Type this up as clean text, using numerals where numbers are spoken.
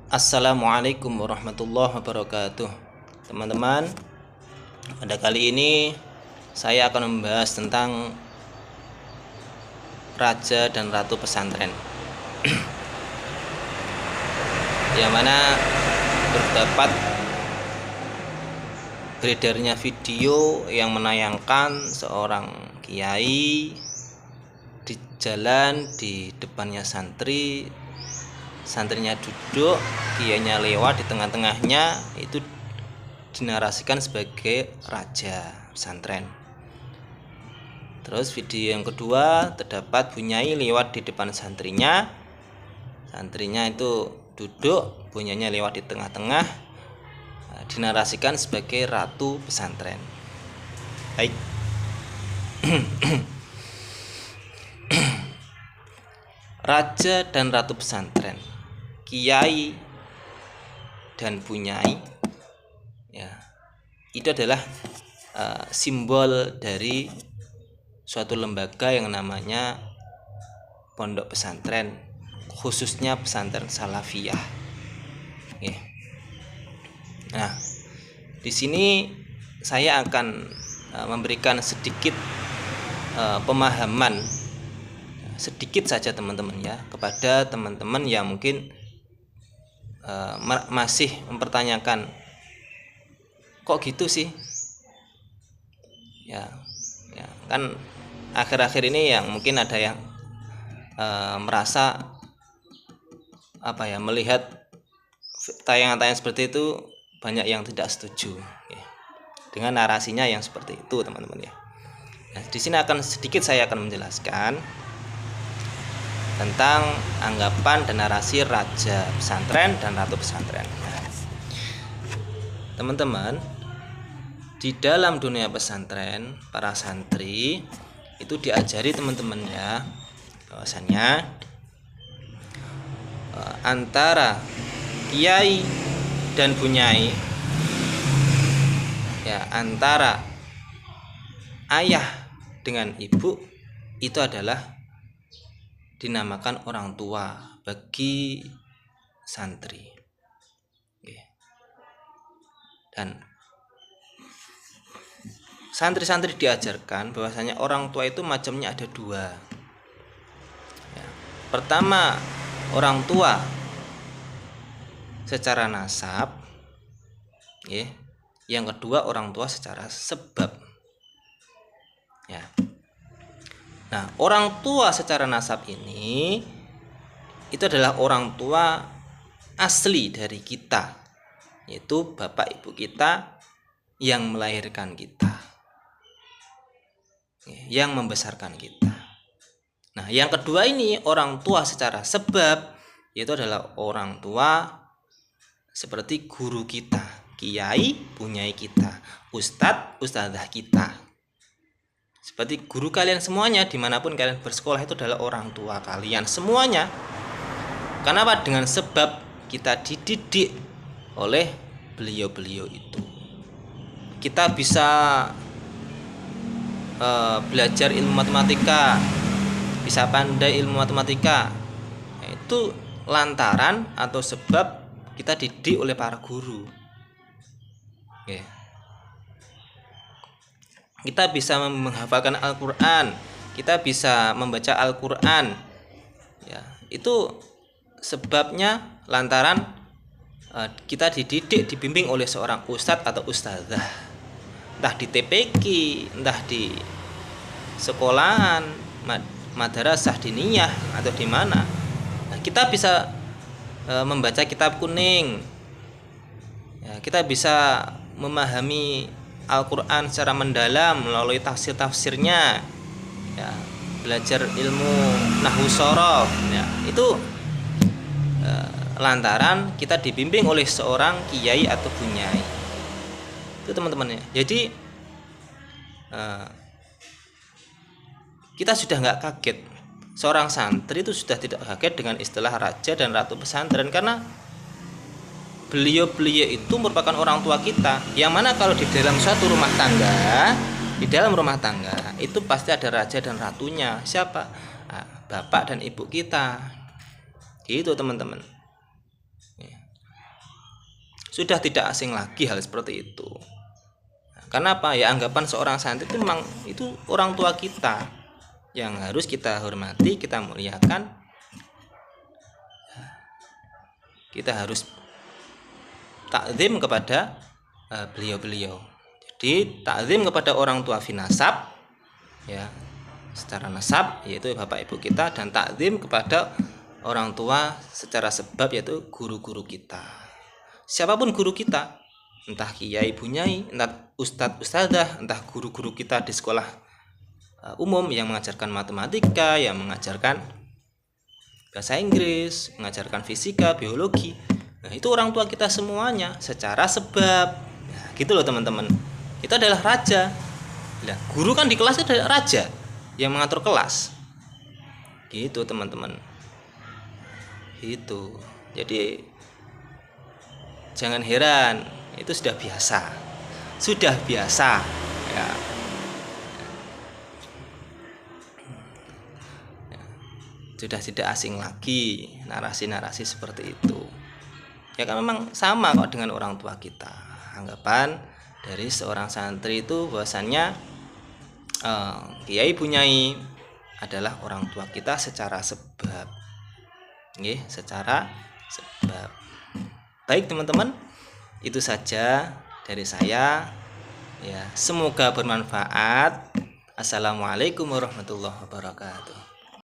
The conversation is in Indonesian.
Assalamualaikum warahmatullahi wabarakatuh. Teman-teman, pada kali ini saya akan membahas tentang raja dan ratu pesantren. Yang mana terdapat beredarnya video yang menayangkan seorang kiai di jalan di depannya santri. Santrinya duduk, kiainya lewat, di tengah-tengahnya itu dinarasikan sebagai raja pesantren. Terus video yang kedua, terdapat bunyai lewat di depan santrinya. Santrinya itu duduk, bunyainya lewat di tengah-tengah, dinarasikan sebagai ratu pesantren. Baik. Raja dan ratu pesantren, kiai dan bunyai, ya, itu adalah simbol dari suatu lembaga yang namanya pondok pesantren, khususnya pesantren salafiyah. Ya. Nah, di sini saya akan memberikan sedikit pemahaman, sedikit saja teman-teman ya, kepada teman-teman yang mungkin masih mempertanyakan, kok gitu sih ya kan akhir-akhir ini yang mungkin ada yang merasa melihat tayangan-tayangan seperti itu, banyak yang tidak setuju ya, dengan narasinya yang seperti itu teman-teman ya. Nah, di sini saya akan menjelaskan tentang anggapan dan narasi raja pesantren dan ratu pesantren. Teman-teman, di dalam dunia pesantren, para santri itu diajari teman-teman ya, bahwasanya antara kiai dan bunyai, ya, antara ayah dengan ibu, itu adalah dinamakan orang tua bagi santri. Dan santri-santri diajarkan bahwasanya orang tua itu macamnya ada dua. Ya. Pertama, orang tua secara nasab, ya. Yang kedua, orang tua secara sebab. Ya. Nah, orang tua secara nasab ini itu adalah orang tua asli dari kita, yaitu bapak ibu kita yang melahirkan kita, yang membesarkan kita. Nah, yang kedua ini orang tua secara sebab, yaitu adalah orang tua seperti guru kita, kiai, bunyai kita, ustadz, ustadzah kita. Seperti guru kalian semuanya, dimanapun kalian bersekolah, itu adalah orang tua kalian semuanya. Kenapa? Dengan sebab kita dididik oleh beliau-beliau itu. Kita bisa belajar ilmu matematika, bisa pandai ilmu matematika, itu lantaran atau sebab kita dididik oleh para guru. Oke. Kita bisa menghafalkan Al-Quran, kita bisa membaca Al-Quran, ya, itu sebabnya lantaran kita dididik, dibimbing oleh seorang ustadz atau ustadzah, entah di TPQ, entah di sekolahan, madrasah diniyah, atau di mana. Nah, kita bisa membaca kitab kuning, ya, kita bisa memahami Al-Quran secara mendalam melalui tafsir-tafsirnya, ya, belajar ilmu nahwu shorof, ya, itu lantaran kita dibimbing oleh seorang kiai atau bunyai. Itu teman-teman ya. Jadi kita sudah nggak kaget, seorang santri itu sudah tidak kaget dengan istilah raja dan ratu pesantren, karena beliau-beliau itu merupakan orang tua kita, yang mana kalau di dalam suatu rumah tangga, di dalam rumah tangga itu pasti ada raja dan ratunya. Siapa? Bapak dan ibu kita. Gitu teman-teman. sudah tidak asing lagi hal seperti itu. Karena apa? Ya anggapan seorang santri itu memang itu orang tua kita yang harus kita hormati, kita muliakan. Kita harus takzim kepada beliau-beliau. Jadi takzim kepada orang tua finasab, ya, secara nasab yaitu bapak ibu kita, dan takzim kepada orang tua secara sebab yaitu guru-guru kita. Siapapun guru kita, entah kiai bunyai, entah ustadz ustadzah, entah guru-guru kita di sekolah umum yang mengajarkan matematika, yang mengajarkan bahasa Inggris, mengajarkan fisika, biologi. Nah, itu orang tua kita semuanya secara sebab. Nah, gitu loh teman-teman. Kita adalah raja. Nah, guru kan di kelas itu adalah raja yang mengatur kelas. Gitu teman-teman. Gitu. Jadi jangan heran, itu sudah biasa. Sudah biasa, ya. Sudah tidak asing lagi narasi-narasi seperti itu. Ya kan memang sama kok dengan orang tua kita. Anggapan dari seorang santri itu bahwasannya kiai bunyai adalah orang tua kita secara sebab. Nggih, secara sebab. Baik teman-teman, itu saja dari saya. Ya, semoga bermanfaat. Assalamualaikum warahmatullahi wabarakatuh.